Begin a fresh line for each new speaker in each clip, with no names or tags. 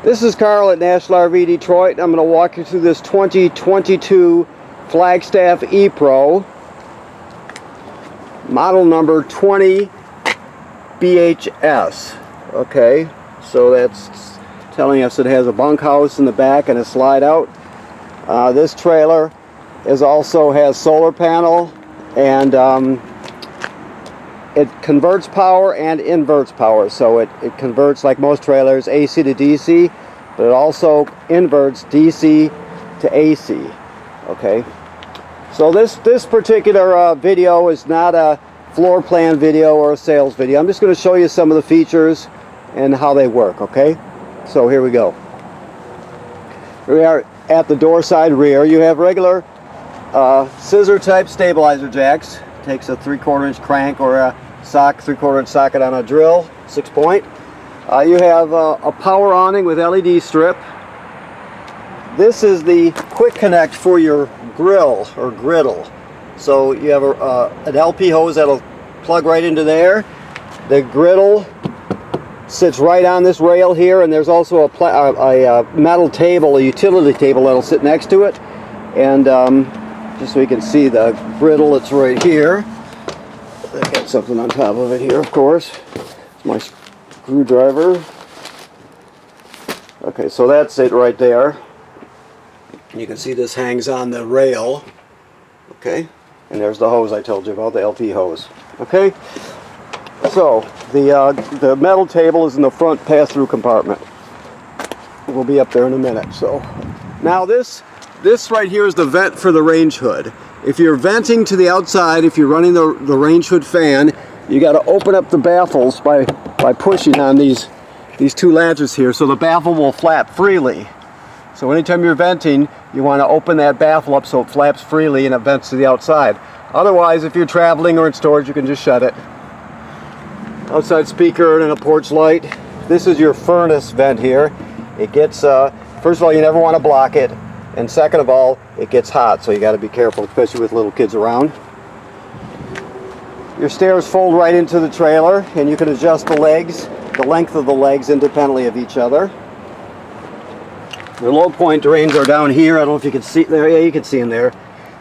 This is Carl at National RV Detroit. I'm going to walk you through this 2022 Flagstaff E-PRO, model number 20 BHS. Okay, so that's telling us it has a bunkhouse in the back and a slide out. This trailer also has solar panel, and it converts power and inverts power. So it converts, like most trailers, AC to DC, but it also inverts DC to AC. Okay, so this particular video is not a floor plan video or a sales video. I'm just going to show you some of the features and how they work. Okay, so here we go. Here we are at the door side rear. You have regular scissor type stabilizer jacks. Takes a 3/4 inch crank or a 3/4 inch socket on a drill, 6-point. You have a power awning with LED strip. This is the quick connect for your grill or griddle. So you have an LP hose that'll plug right into there. The griddle sits right on this rail here, and there's also a metal table, a utility table that'll sit next to it. And just so you can see the griddle, it's right here. I got something on top of it here, of course. It's my screwdriver. Okay, so that's it right there. You can see this hangs on the rail. Okay, and there's the hose I told you about, the LP hose. Okay, so the metal table is in the front pass-through compartment. We'll be up there in a minute. So now this right here is the vent for the range hood. If you're venting to the outside, if you're running the range hood fan, you got to open up the baffles by pushing on these two latches here, so the baffle will flap freely. So anytime you're venting, you want to open that baffle up so it flaps freely and it vents to the outside. Otherwise, if you're traveling or in storage, you can just shut it. Outside speaker and a porch light. This is your furnace vent here. It gets, first of all, you never want to block it. And second of all, it gets hot, so you got to be careful, especially with little kids around. Your stairs fold right into the trailer, and you can adjust the legs, the length of the legs, independently of each other. Your low point drains are down here. I don't know if you can see there. Yeah, you can see in there.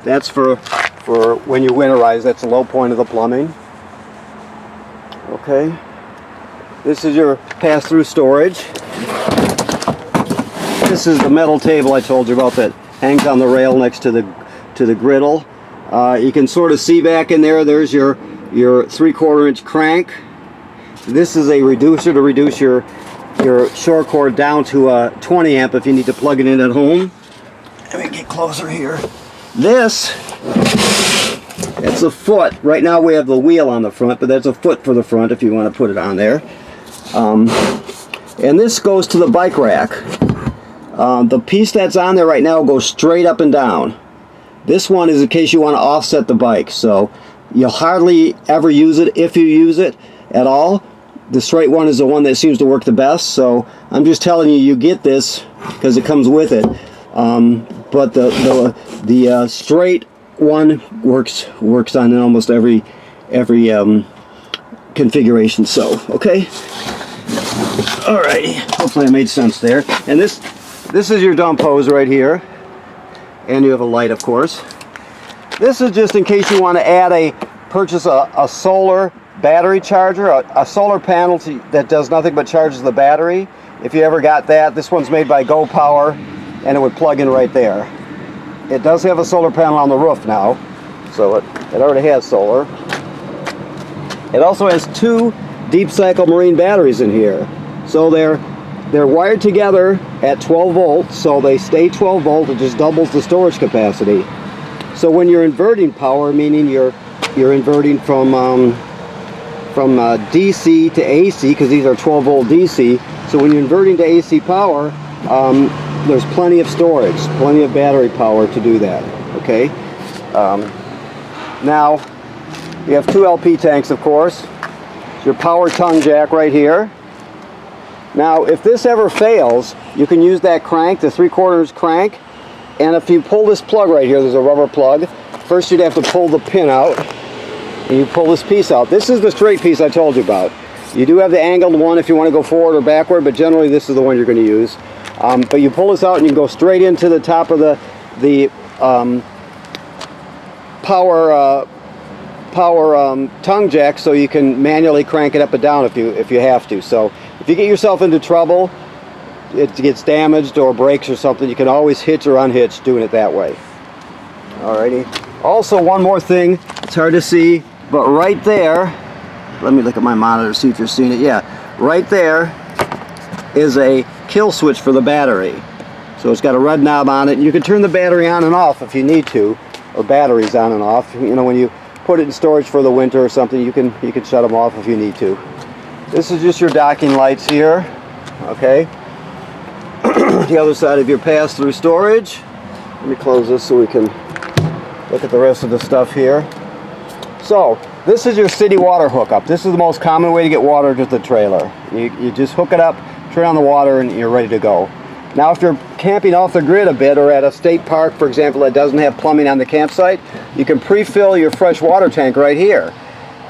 That's for when you winterize. That's the low point of the plumbing. Okay. This is your pass-through storage. This is the metal table I told you about that hangs on the rail next to the griddle. You can sort of see back in there. There's your 3/4 inch crank. This is a reducer to reduce your short cord down to a 20 amp if you need to plug it in at home. Let me get closer here. It's a foot. Right now we have the wheel on the front, but that's a foot for the front if you want to put it on there. And this goes to the bike rack. The piece that's on there right now goes straight up and down. This one is in case you want to offset the bike, so you'll hardly ever use it, if you use it at all. The straight one is the one that seems to work the best, so I'm just telling you, you get this because it comes with it. But the straight one works on almost every configuration. So okay, all right. Hopefully I made sense there. And this is your dump hose right here, and you have a light, of course. This is just in case you want to purchase a solar battery charger, a solar panel that does nothing but charges the battery. If you ever got that, this one's made by Go Power, and it would plug in right there. It does have a solar panel on the roof now, so it already has solar. It also has 2 deep cycle marine batteries in here, so they're wired together at 12 volts, so they stay 12 volt. It just doubles the storage capacity. So when you're inverting power, meaning you're inverting from DC to AC, because these are 12 volt DC, so when you're inverting to AC power, there's plenty of storage, plenty of battery power to do that. Okay. Now you have 2 LP tanks, of course. It's your power tongue jack right here. Now, if this ever fails, you can use that crank, the 3/4 inch crank, and if you pull this plug right here, there's a rubber plug. First, you'd have to pull the pin out, and you pull this piece out. This is the straight piece I told you about. You do have the angled one if you want to go forward or backward, but generally this is the one you're going to use. But you pull this out and you can go straight into the top of the power tongue jack, so you can manually crank it up and down if you have to. So if you get yourself into trouble, it gets damaged or breaks or something, you can always hitch or unhitch doing it that way. Alrighty. Also, one more thing, it's hard to see, but right there, let me look at my monitor, see if you're seeing it. Yeah, right there is a kill switch for the battery. So it's got a red knob on it, and you can turn the battery on and off if you need to, or batteries on and off. You know, when you put it in storage for the winter or something, you can shut them off if you need to. This is just your docking lights here, okay? The other side of your pass-through storage. Let me close this so we can look at the rest of the stuff here. So, this is your city water hookup. This is the most common way to get water to the trailer. You just hook it up, turn on the water, and you're ready to go. Now, if you're camping off the grid a bit, or at a state park, for example, that doesn't have plumbing on the campsite, you can pre-fill your fresh water tank right here.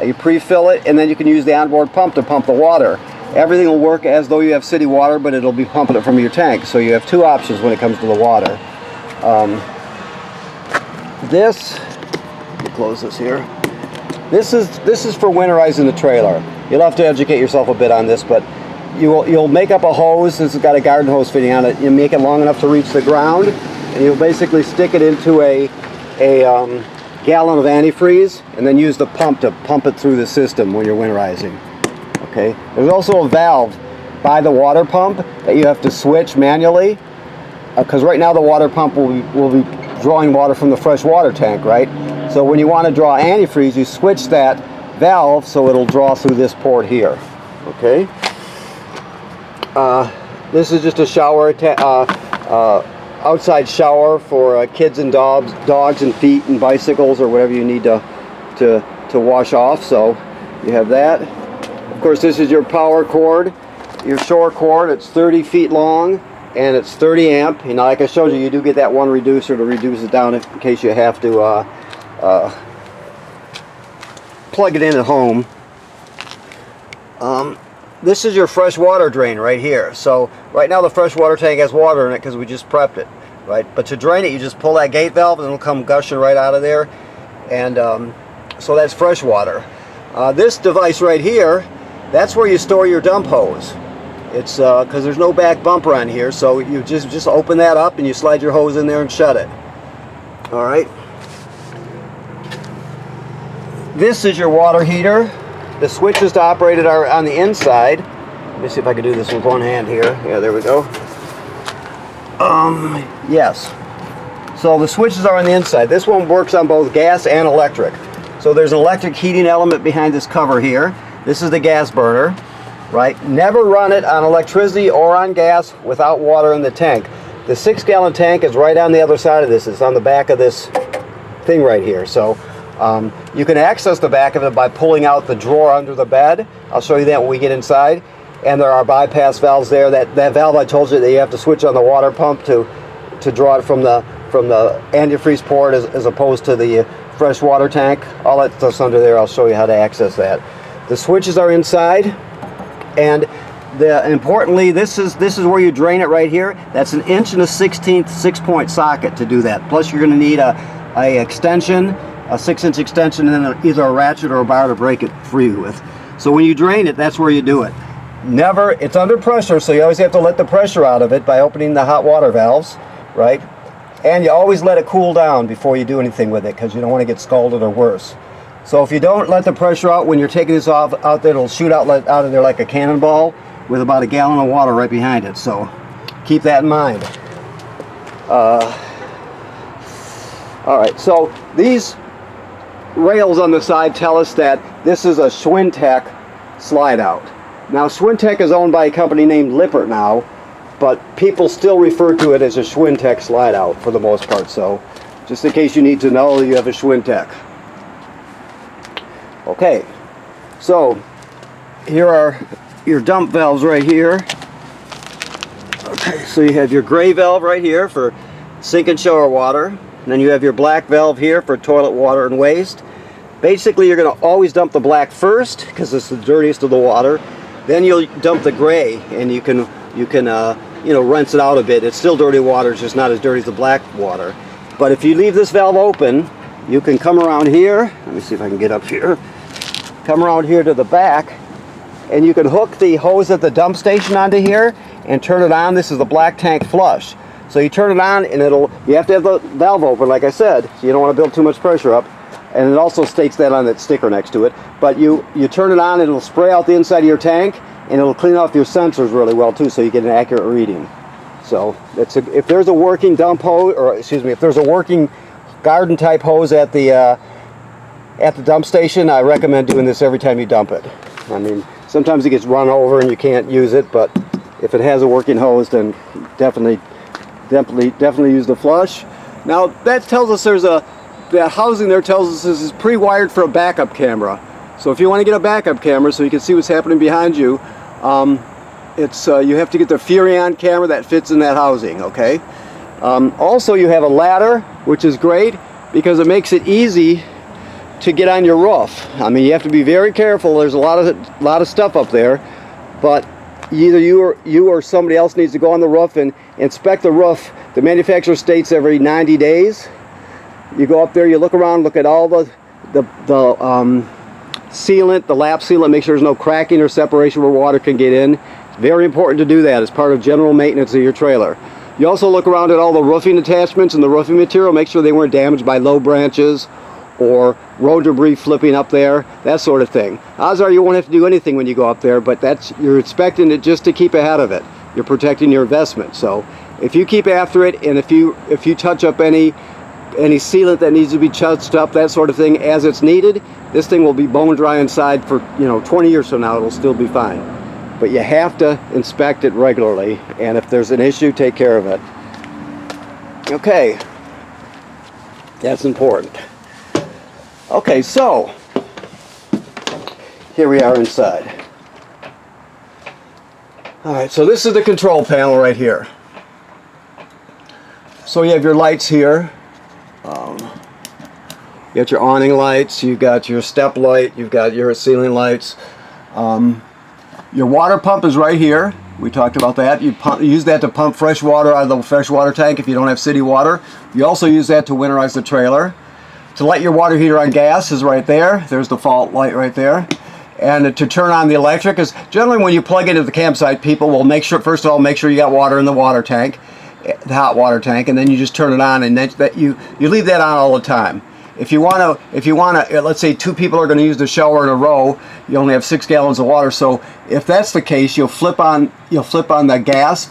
You pre-fill it, and then you can use the onboard pump to pump the water. Everything will work as though you have city water, but it'll be pumping it from your tank. So you have two options when it comes to the water. Let me close this here. This is for winterizing the trailer. You'll have to educate yourself a bit on this, but you'll make up a hose. This has got a garden hose fitting on it. You make it long enough to reach the ground, and you'll basically stick it into a gallon of antifreeze, and then use the pump to pump it through the system when you're winterizing. Okay. There's also a valve by the water pump that you have to switch manually, because right now the water pump will be drawing water from the fresh water tank, right? So when you want to draw antifreeze, you switch that valve so it'll draw through this port here. Okay. This is just a shower, outside shower for kids and dogs and feet and bicycles or whatever you need to wash off. So you have that. Of course, this is your power cord, your shore cord. It's 30 feet long and it's 30 amp. You know, like I showed you, you do get that one reducer to reduce it down in case you have to plug it in at home. This is your fresh water drain right here. So right now the fresh water tank has water in it because we just prepped it, right? But to drain it, you just pull that gate valve and it'll come gushing right out of there. And so that's fresh water. This device right here, that's where you store your dump hose. It's because there's no back bumper on here, so you just open that up and you slide your hose in there and shut it. All right. This is your water heater. The switches to operate it are on the inside. Let me see if I can do this with one hand here. Yeah, there we go. Yes. So the switches are on the inside. This one works on both gas and electric. So there's an electric heating element behind this cover here. This is the gas burner, right? Never run it on electricity or on gas without water in the tank. The 6-gallon tank is right on the other side of this. It's on the back of this thing right here. So you can access the back of it by pulling out the drawer under the bed. I'll show you that when we get inside. And there are bypass valves there. That valve I told you that you have to switch on the water pump to draw it from the antifreeze port as opposed to the fresh water tank. All that stuff's under there. I'll show you how to access that. The switches are inside, and importantly, this is where you drain it right here. That's an 1 1/16 6-point socket to do that. Plus, you're going to need a extension, a 6-inch extension, and then either a ratchet or a bar to break it free with. So when you drain it, that's where you do it. Never, it's under pressure, so you always have to let the pressure out of it by opening the hot water valves, right? And you always let it cool down before you do anything with it, because you don't want to get scalded or worse. So if you don't let the pressure out when you're taking this off out there, it'll shoot out of there like a cannonball with about 1 gallon of water right behind it. So keep that in mind. All right, so these rails on the side tell us that this is a Schwintek slide out. Now Schwintek is owned by a company named Lippert now, but people still refer to it as a Schwintek slide out for the most part. So just in case you need to know, you have a Schwintek. Okay, so here are your dump valves right here. Okay, so you have your gray valve right here for sink and shower water, and then you have your black valve here for toilet water and waste. Basically, you're going to always dump the black first because it's the dirtiest of the water. Then you'll dump the gray, and you can you know, rinse it out a bit. It's still dirty water, it's just not as dirty as the black water. But if you leave this valve open, you can come around here. Let me see if I can get up here. Come around here to the back, and you can hook the hose at the dump station onto here and turn it on. This is the black tank flush. So you turn it on, and you have to have the valve open, like I said, so you don't want to build too much pressure up. And it also states that on that sticker next to it. But you turn it on, and it'll spray out the inside of your tank, and it'll clean off your sensors really well too, so you get an accurate reading. So if there's a working dump hose, or excuse me, if there's a working garden type hose at the dump station, I recommend doing this every time you dump it. I mean, sometimes it gets run over and you can't use it, but if it has a working hose, then definitely use the flush. Now that tells us that housing there tells us this is pre-wired for a backup camera. So if you want to get a backup camera so you can see what's happening behind you, you have to get the Furrion camera that fits in that housing, okay? Also, you have a ladder, which is great because it makes it easy to get on your roof. I mean, you have to be very careful. There's a lot of stuff up there, but either you or somebody else needs to go on the roof and inspect the roof. The manufacturer states every 90 days. You go up there, you look around, look at all the sealant, the lap sealant, make sure there's no cracking or separation where water can get in. It's very important to do that as part of general maintenance of your trailer. You also look around at all the roofing attachments and the roofing material, make sure they weren't damaged by low branches or road debris flipping up there, that sort of thing. Odds are you won't have to do anything when you go up there, but you're inspecting it just to keep ahead of it. You're protecting your investment. So if you keep after it, and if you touch up any sealant that needs to be touched up, that sort of thing, as it's needed, this thing will be bone dry inside for 20 years from now. It'll still be fine. But you have to inspect it regularly, and if there's an issue, take care of it. Okay, that's important. Okay, so here we are inside. Alright, so this is the control panel right here. So you have your lights here. You got your awning lights, you've got your step light, you've got your ceiling lights. Your water pump is right here. We talked about that. You use that to pump fresh water out of the freshwater tank if you don't have city water. You also use that to winterize the trailer. To light your water heater on gas is right there. There's the fault light right there. And to turn on the electric is generally when you plug into the campsite, people will make sure, first of all, make sure you got water in the water tank, the hot water tank, and then you just turn it on, and then you leave that on all the time. If you want to, let's say 2 people are going to use the shower in a row, you only have 6 gallons of water. So if that's the case, you'll flip on the gas,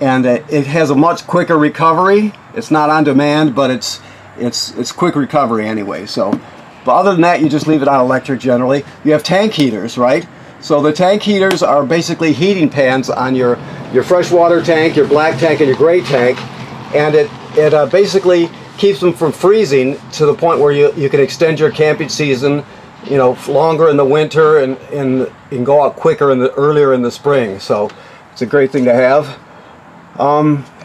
and it has a much quicker recovery. It's not on demand, but it's quick recovery anyway. So, but other than that, you just leave it on electric generally. You have tank heaters, right? So the tank heaters are basically heating pans on your freshwater tank, your black tank, and your gray tank, and it basically keeps them from freezing to the point where you can extend your camping season, longer in the winter and go out quicker earlier in the spring. So it's a great thing to have.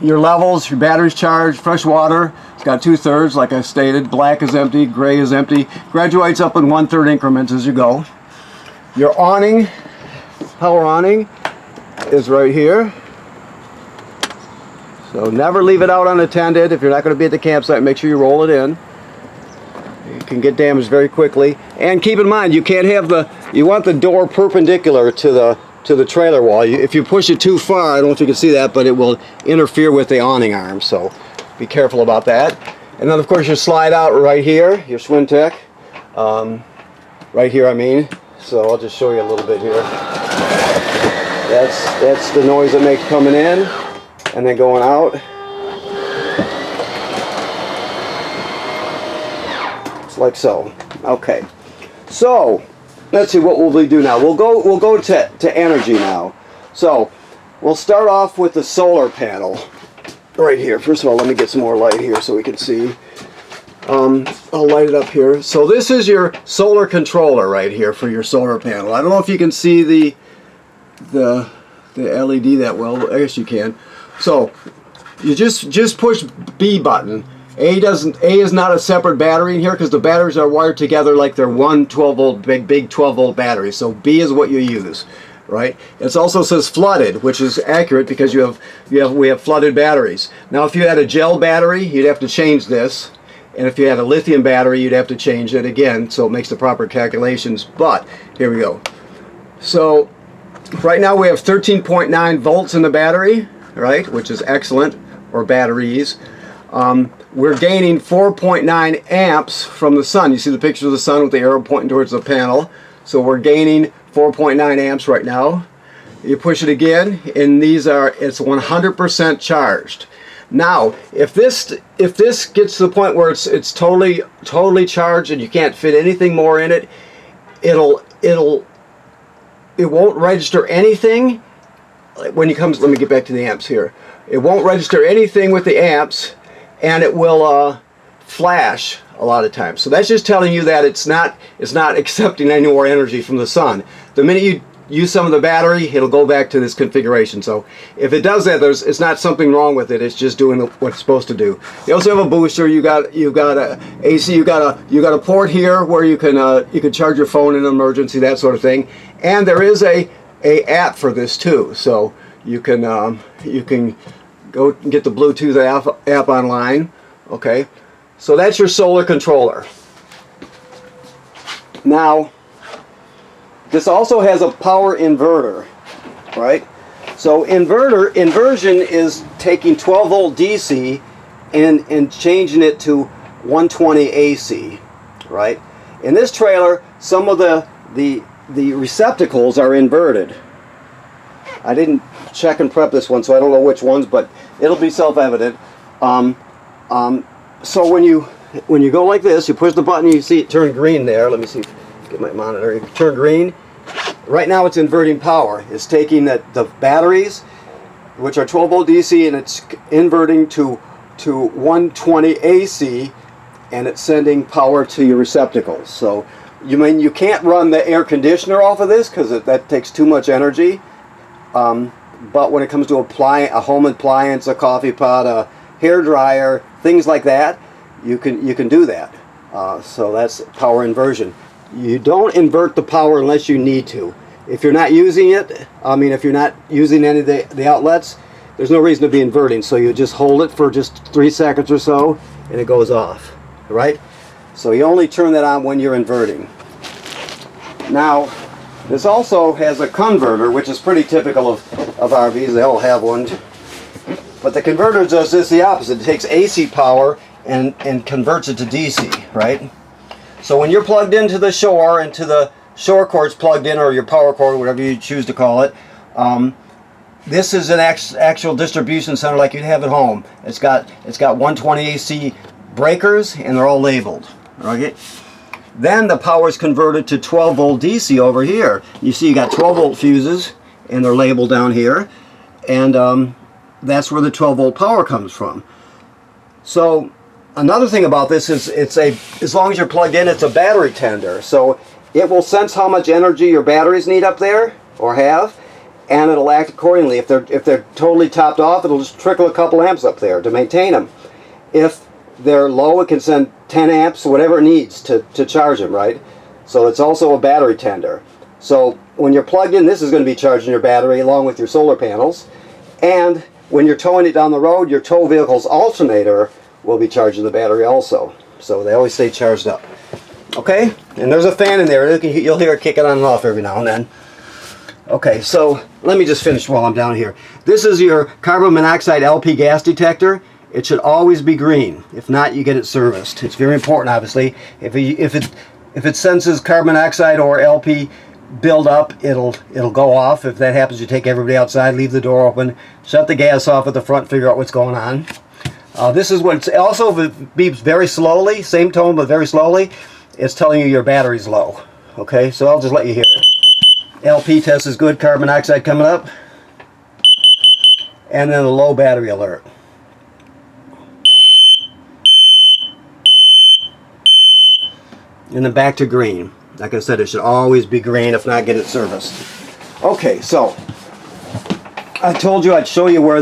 Your levels, your battery's charged, fresh water. It's got 2/3, like I stated. Black is empty, gray is empty. Graduates up in 1/3 increments as you go. Your awning, power awning, is right here. So never leave it out unattended. If you're not going to be at the campsite, make sure you roll it in. It can get damaged very quickly. And keep in mind, you can't have you want the door perpendicular to the trailer wall. If you push it too far, I don't know if you can see that, but it will interfere with the awning arm. So be careful about that. And then of course your slide out right here, your Swin Tech. Right here, I mean. So I'll just show you a little bit here. That's the noise it makes coming in. And then going out, it's like so. Okay, so let's see what will we do now. We'll go to energy now. So we'll start off with the solar panel right here. First of all, let me get some more light here so we can see. I'll light it up here. So this is your solar controller right here for your solar panel. I don't know if you can see the LED that well. I guess you can. So you just push B button A is not a separate battery in here because the batteries are wired together like they're one 12-volt, big 12-volt battery. So B is what you use, right? It also says flooded, which is accurate because we have flooded batteries. Now, if you had a gel battery, you'd have to change this, and if you had a lithium battery, you'd have to change it again, so it makes the proper calculations. But here we go. So right now we have 13.9 volts in the battery, right, which is excellent, or batteries. We're gaining 4.9 amps from the sun. You see the picture of the sun with the arrow pointing towards the panel. So we're gaining 4.9 amps right now. You push it again, and it's 100% charged. Now, if this gets to the point where it's totally charged and you can't fit anything more in it, it won't register anything when it comes. Let me get back to the amps here. It won't register anything with the amps, and it will flash a lot of times. So that's just telling you that it's not accepting any more energy from the sun. The minute you use some of the battery, it'll go back to this configuration. So if it does that, it's not something wrong with it. It's just doing what it's supposed to do. You also have a booster. You got a AC. You got a port here where you can charge your phone in an emergency, that sort of thing. And there is a app for this too. So you can go and get the Bluetooth app online. Okay, so that's your solar controller. Now, this also has a power inverter, right? So inverter inversion is taking 12 volt DC and changing it to 120 AC, right? In this trailer, some of the receptacles are inverted. I didn't check and prep this one, so I don't know which ones, but it'll be self-evident. So when you go like this, you push the button, you see it turn green there. Let me see, get my monitor. You turn green. Right now it's inverting power. It's taking the batteries, which are 12 volt DC, and it's inverting to 120 AC, and it's sending power to your receptacles. So you can't run the air conditioner off of this because that takes too much energy. But when it comes to a home appliance, a coffee pot, a hair dryer, things like that, you can do that. So that's power inversion. You don't invert the power unless you need to. If you're not using it, if you're not using any of the outlets, there's no reason to be inverting. So you just hold it for just 3 seconds or so, and it goes off, right? So you only turn that on when you're inverting. Now, this also has a converter, which is pretty typical of RVs. They all have one. But the converter does this the opposite. It takes AC power and converts it to DC, right? So when you're plugged into the shore, and to the shore cord's plugged in, or your power cord, whatever you choose to call it, this is an actual distribution center like you'd have at home. It's got 120 AC breakers, and they're all labeled. Okay. Then the power is converted to 12 volt DC over here. You see you got 12 volt fuses, and they're labeled down here, and that's where the 12 volt power comes from. So another thing about this is as long as you're plugged in, it's a battery tender. So it will sense how much energy your batteries need up there, or have, and it'll act accordingly. If they're totally topped off, it'll just trickle a couple amps up there to maintain them. If they're low, it can send 10 amps, whatever it needs to charge them, right? So it's also a battery tender. So when you're plugged in, this is going to be charging your battery along with your solar panels. And when you're towing it down the road, your tow vehicle's alternator will be charging the battery also. So they always stay charged up. Okay? And there's a fan in there. You'll hear it kicking on and off every now and then. Okay, so let me just finish while I'm down here. This is your carbon monoxide LP gas detector. It should always be green. If not, you get it serviced. It's very important, obviously. If it senses carbon monoxide or LP build up, it'll go off. If that happens, you take everybody outside, leave the door open, shut the gas off at the front, figure out what's going on. This is what it's also, if it beeps very slowly, same tone but very slowly, it's telling you your battery's low. Okay, so I'll just let you hear it. LP test is good, carbon monoxide coming up, and then a low battery alert. And then back to green. Like I said, it should always be green, if not, get it serviced. Okay, so I told you I'd show you where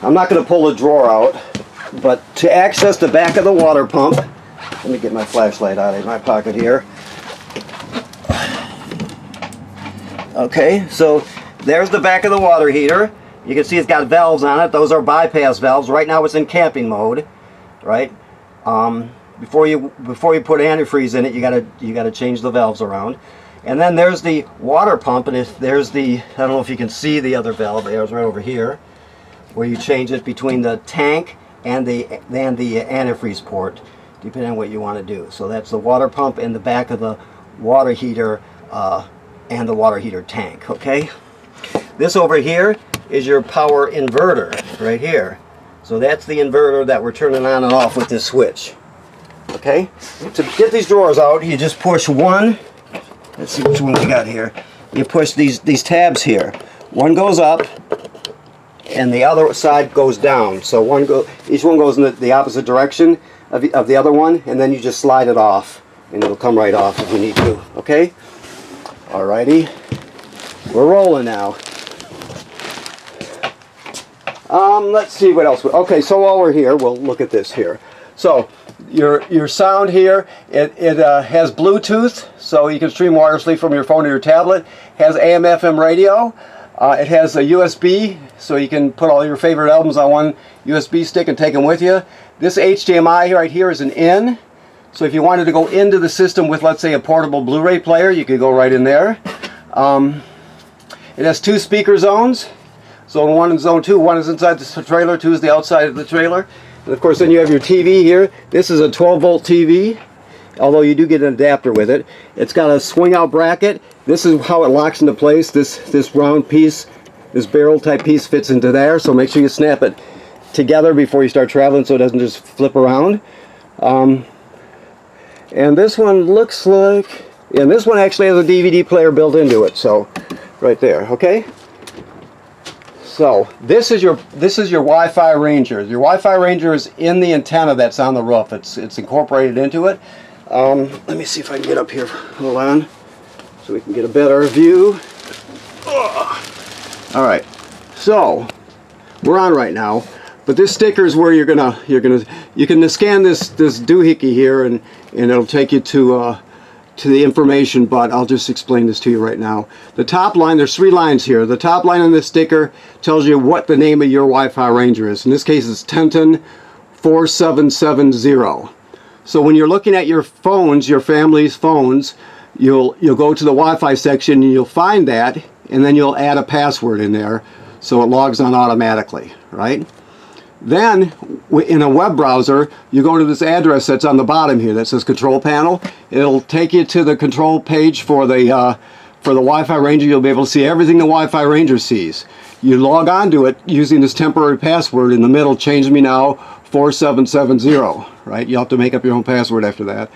I'm not going to pull the drawer out, But to access the back of the water pump, let me get my flashlight out of my pocket here. Okay, so there's the back of the water heater. You can see it's got valves on it. Those are bypass valves. Right now it's in camping mode, right? Before you put antifreeze in it, you gotta change the valves around. And then there's the water pump, and there's the, I don't know if you can see the other valve. It's right over here, where you change it between the tank and the antifreeze port, depending on what you want to do. So that's the water pump and the back of the water heater and the water heater tank. Okay. This over here is your power inverter right here. So that's the inverter that we're turning on and off with this switch. Okay. To get these drawers out, you just push one. Let's see which one we got here. You push these tabs here. One goes up, and the other side goes down. So each one goes in the opposite direction of the other one, and then you just slide it off, and it'll come right off if you need to. Okay? Alrighty. We're rolling now. Let's see what else. Okay, so while we're here, we'll look at this here. So your sound here, it has Bluetooth, so you can stream wirelessly from your phone to your tablet. Has AM/FM radio. It has a USB, so you can put all your favorite albums on one USB stick and take them with you. This HDMI right here is an in, so if you wanted to go into the system with, let's say, a portable Blu-ray player, you could go right in there. It has 2 speaker zones. Zone 1 and Zone 2. 1 is inside the trailer, 2 is the outside of the trailer. And of course then you have your TV here. This is a 12-volt TV, although you do get an adapter with it. It's got a swing-out bracket. This is how it locks into place. This round piece, this barrel type piece fits into there, so make sure you snap it together before you start traveling so it doesn't just flip around. And this one looks like, and this one actually has a DVD player built into it, so right there, okay? So this is your Wi-Fi Ranger. Your Wi-Fi Ranger is in the antenna that's on the roof. It's incorporated into it. Let me see if I can get up here. Hold on, so we can get a better view. All right, so we're on right now. But this sticker is where you can scan this doohickey here, and it'll take you to the information, but I'll just explain this to you right now. The top line, there's 3 lines here. The top line on this sticker tells you what the name of your Wi-Fi Ranger is. In this case, it's Tenton 4770. So when you're looking at your phones, your family's phones, you'll go to the Wi-Fi section and you'll find that, and then you'll add a password in there so it logs on automatically, right? Then, in a web browser, you go to this address that's on the bottom here that says Control Panel. It'll take you to the control page for the Wi-Fi Ranger. You'll be able to see everything the Wi-Fi Ranger sees. You log on to it using this temporary password in the middle, Change Me Now 4770, right? You'll have to make up your own password after that.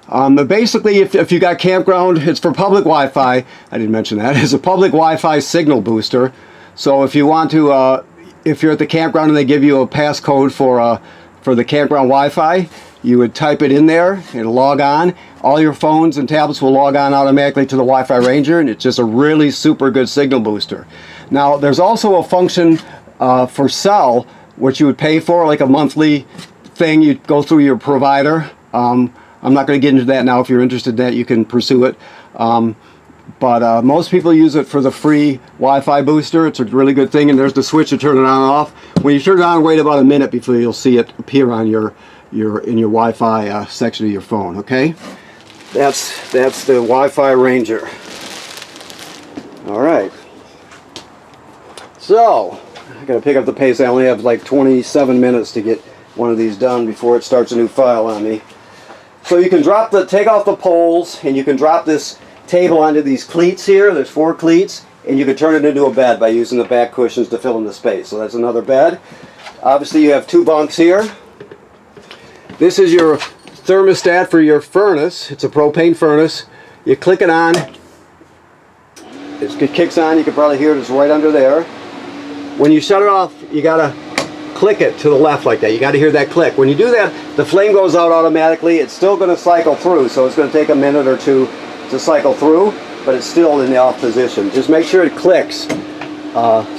But basically, if you got campground, it's for public Wi-Fi. I didn't mention that. It's a public Wi-Fi signal booster. So if you want to... if you're at the campground and they give you a passcode for the campground Wi-Fi, you would type it in there, it'll log on. All your phones and tablets will log on automatically to the Wi-Fi Ranger, and it's just a really super good signal booster. Now, there's also a function for cell, which you would pay for, like a monthly thing. You'd go through your provider. I'm not going to get into that now. If you're interested in that, you can pursue it. But most people use it for the free Wi-Fi booster. It's a really good thing, and there's the switch to turn it on and off. When you turn it on, wait about a minute before you'll see it appear on in your Wi-Fi section of your phone. Okay, that's the Wi-Fi Ranger. All right. So I gotta pick up the pace. I only have like 27 minutes to get one of these done before it starts a new file on me. So you can take off the poles, and you can drop this table onto these cleats here. There's 4 cleats, and you can turn it into a bed by using the back cushions to fill in the space. So that's another bed. Obviously you have 2 bunks here. This is your thermostat for your furnace. It's a propane furnace. You click it on, it kicks on. You can probably hear it. It's right under there. When you shut it off, you gotta click it to the left like that. You got to hear that click. When you do that, the flame goes out automatically. It's still going to cycle through, so it's going to take a minute or 2 to cycle through, but it's still in the off position. Just make sure it clicks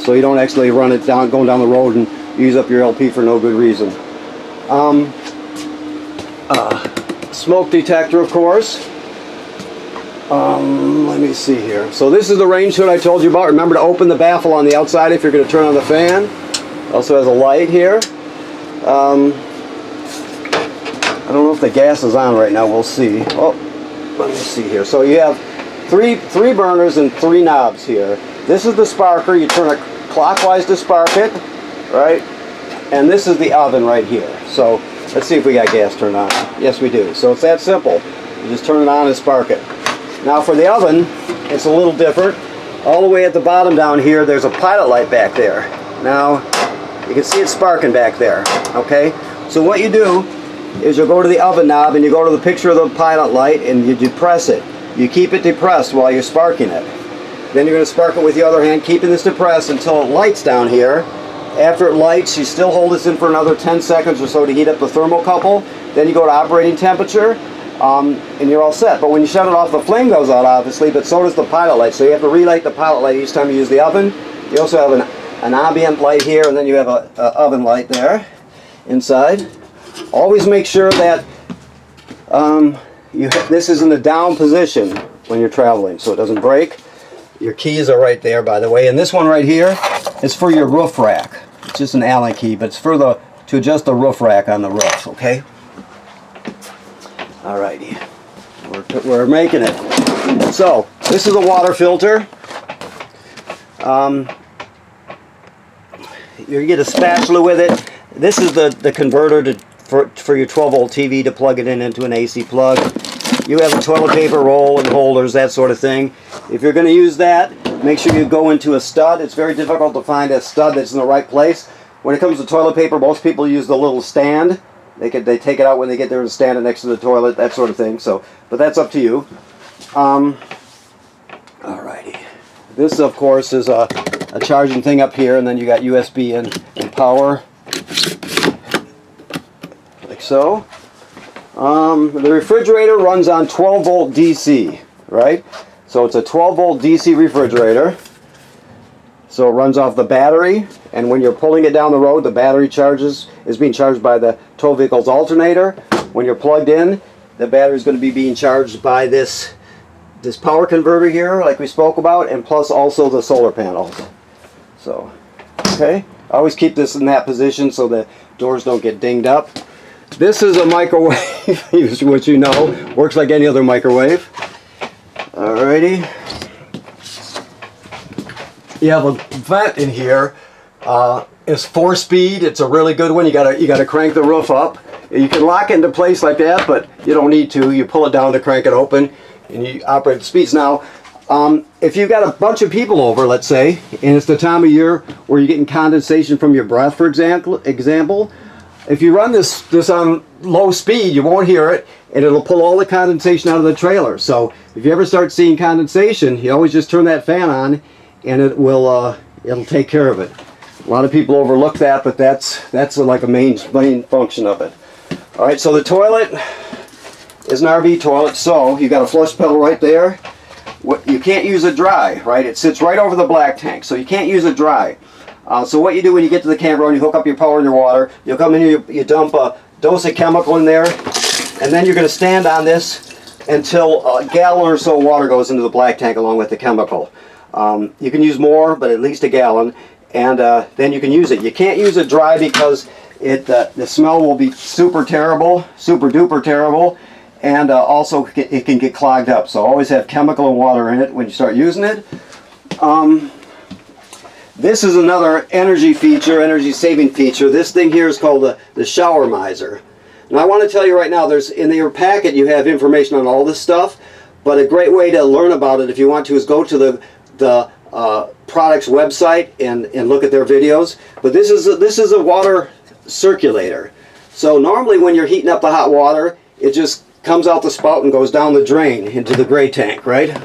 so you don't actually run it down, going down the road and use up your LP for no good reason. Smoke detector, of course. Let me see here. So this is the range hood I told you about. Remember to open the baffle on the outside if you're going to turn on the fan. It also has a light here. I don't know if the gas is on right now. We'll see. Oh, let me see here. So you have three burners and 3 knobs here. This is the sparker. You turn it clockwise to spark it, right? And this is the oven right here. So let's see if we got gas turned on. Yes, we do. So it's that simple. You just turn it on and spark it. Now for the oven, it's a little different. All the way at the bottom down here, there's a pilot light back there. Now, you can see it sparking back there, okay? So what you do is you'll go to the oven knob and you go to the picture of the pilot light and you depress it. You keep it depressed while you're sparking it. Then you're going to spark it with the other hand, keeping this depressed until it lights down here. After it lights, you still hold this in for another 10 seconds or so to heat up the thermocouple. Then you go to operating temperature, and you're all set. But when you shut it off, the flame goes out, obviously, but so does the pilot light. So you have to relight the pilot light each time you use the oven. You also have an ambient light here, and then you have a oven light there inside. Always make sure that this is in the down position when you're traveling, so it doesn't break. Your keys are right there, by the way, and this one right here is for your roof rack. It's just an Allen key, but it's for to adjust the roof rack on the roof. Okay. Alrighty, we're making it. So this is a water filter. You get a spatula with it. This is the converter for your 12-volt TV to plug it into an AC plug. You have a toilet paper roll and holders, that sort of thing. If you're going to use that, make sure you go into a stud. It's very difficult to find a stud that's in the right place. When it comes to toilet paper, most people use the little stand. They take it out when they get there and stand it next to the toilet, that sort of thing. So, but that's up to you. Alrighty. This, of course, is a charging thing up here, and then you got USB and power, like so. The refrigerator runs on 12-volt DC, right? So it's a 12-volt DC refrigerator. So it runs off the battery, and when you're pulling it down the road, the battery is being charged by the tow vehicle's alternator. When you're plugged in, the battery is going to be being charged by this power converter here, like we spoke about, and plus also the solar panels. So, okay, I always keep this in that position so the doors don't get dinged up. This is a microwave, which you know works like any other microwave. Alrighty. You have a vent in here. It's 4-speed. It's a really good one. You gotta crank the roof up. You can lock it into place like that, but you don't need to. You pull it down to crank it open, and you operate the speeds. Now, if you've got a bunch of people over, let's say, and it's the time of year where you're getting condensation from your breath, for example, if you run this on low speed, you won't hear it, and it'll pull all the condensation out of the trailer. So if you ever start seeing condensation, you always just turn that fan on, and it'll take care of it. A lot of people overlook that, but that's like a main function of it. All right, so the toilet is an RV toilet, so you got a flush pedal right there. You can't use it dry, right? It sits right over the black tank, so you can't use it dry. So what you do when you get to the campground, you hook up your power and your water, you'll come in here, you dump a dose of chemical in there, and then you're going to stand on this until a gallon or so of water goes into the black tank along with the chemical. You can use more, but at least a gallon, and then you can use it. You can't use it dry because the smell will be super duper terrible, and also it can get clogged up. So always have chemical and water in it when you start using it. This is another energy saving feature. This thing here is called the shower miser. Now I want to tell you right now, in your packet you have information on all this stuff, but a great way to learn about it if you want to is go to the product's website and look at their videos. But this is a water circulator. So normally when you're heating up the hot water, it just comes out the spout and goes down the drain into the gray tank, right?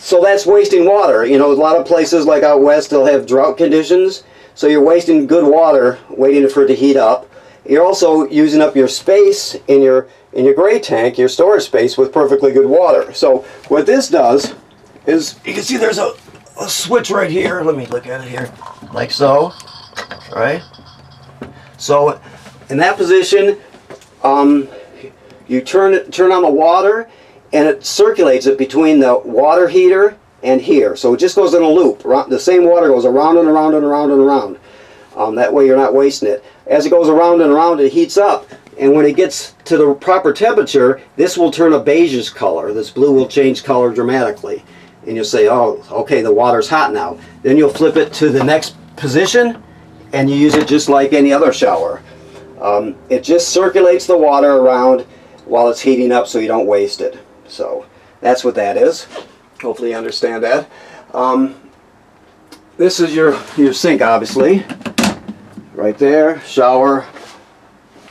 So that's wasting water. You know, a lot of places like out west, they'll have drought conditions. So you're wasting good water waiting for it to heat up. You're also using up your space in your gray tank, your storage space, with perfectly good water. So what this does is, you can see there's a switch right here. Let me look at it here, like so, right? So in that position, you turn on the water, and it circulates it between the water heater and here. So it just goes in a loop. The same water goes around and around and around and around. That way you're not wasting it. As it goes around and around, it heats up. And when it gets to the proper temperature, this will turn a beigeish color. This blue will change color dramatically. And you'll say, oh, okay, the water's hot now. Then you'll flip it to the next position, and you use it just like any other shower. It just circulates the water around while it's heating up so you don't waste it. So that's what that is. Hopefully you understand that. This is your sink, obviously. Right there, shower,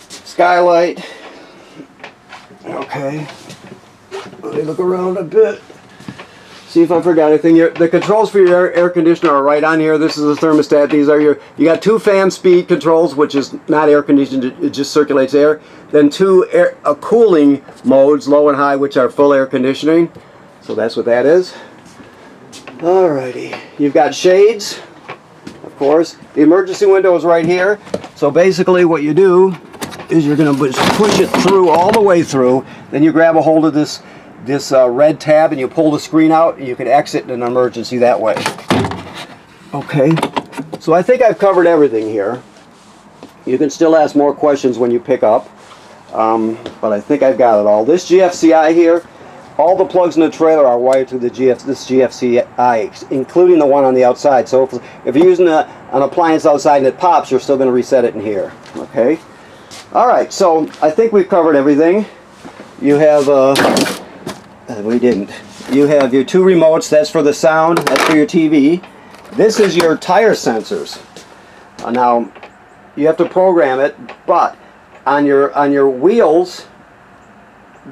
skylight. Okay, let me look around a bit. See if I forgot anything. The controls for your air conditioner are right on here. This is the thermostat. These are you got 2 fan speed controls, which is not air conditioned, it just circulates air. Then 2 cooling modes, low and high, which are full air conditioning. So that's what that is. Alrighty, you've got shades, of course. The emergency window is right here. So basically what you do is you're going to push it through all the way through. Then you grab a hold of this red tab and you pull the screen out, and you can exit in an emergency that way. Okay, so I think I've covered everything here. You can still ask more questions when you pick up, but I think I've got it all. This GFCI here, all the plugs in the trailer are wired through this GFCI, including the one on the outside. So if you're using an appliance outside and it pops, you're still going to reset it in here. Okay. All right. So I think we've covered everything. You have we didn't. You have your 2 remotes. That's for the sound. That's for your TV. This is your tire sensors. Now you have to program it, but on your wheels,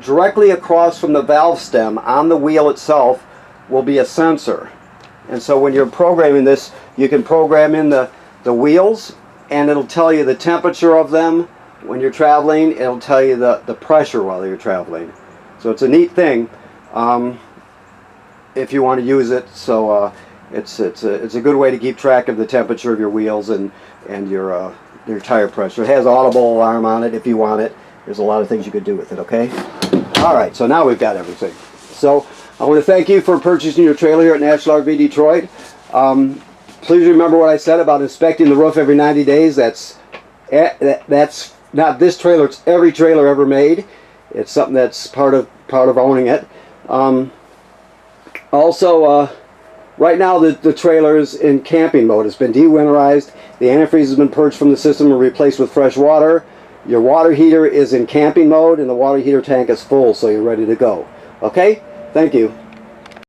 directly across from the valve stem on the wheel itself will be a sensor. And so when you're programming this, you can program in the wheels, and it'll tell you the temperature of them when you're traveling. It'll tell you the pressure while you're traveling. So it's a neat thing if you want to use it. So it's a good way to keep track of the temperature of your wheels and your tire pressure. It has audible alarm on it if you want it. There's a lot of things you could do with it, okay? Alright, so now we've got everything. So I want to thank you for purchasing your trailer here at National RV Detroit. Please remember what I said about inspecting the roof every 90 days. That's not this trailer, it's every trailer ever made. It's something that's part of owning it. Also, right now the trailer is in camping mode. It's been de-winterized. The antifreeze has been purged from the system and replaced with fresh water. Your water heater is in camping mode, and the water heater tank is full, so you're ready to go. Okay? Thank you.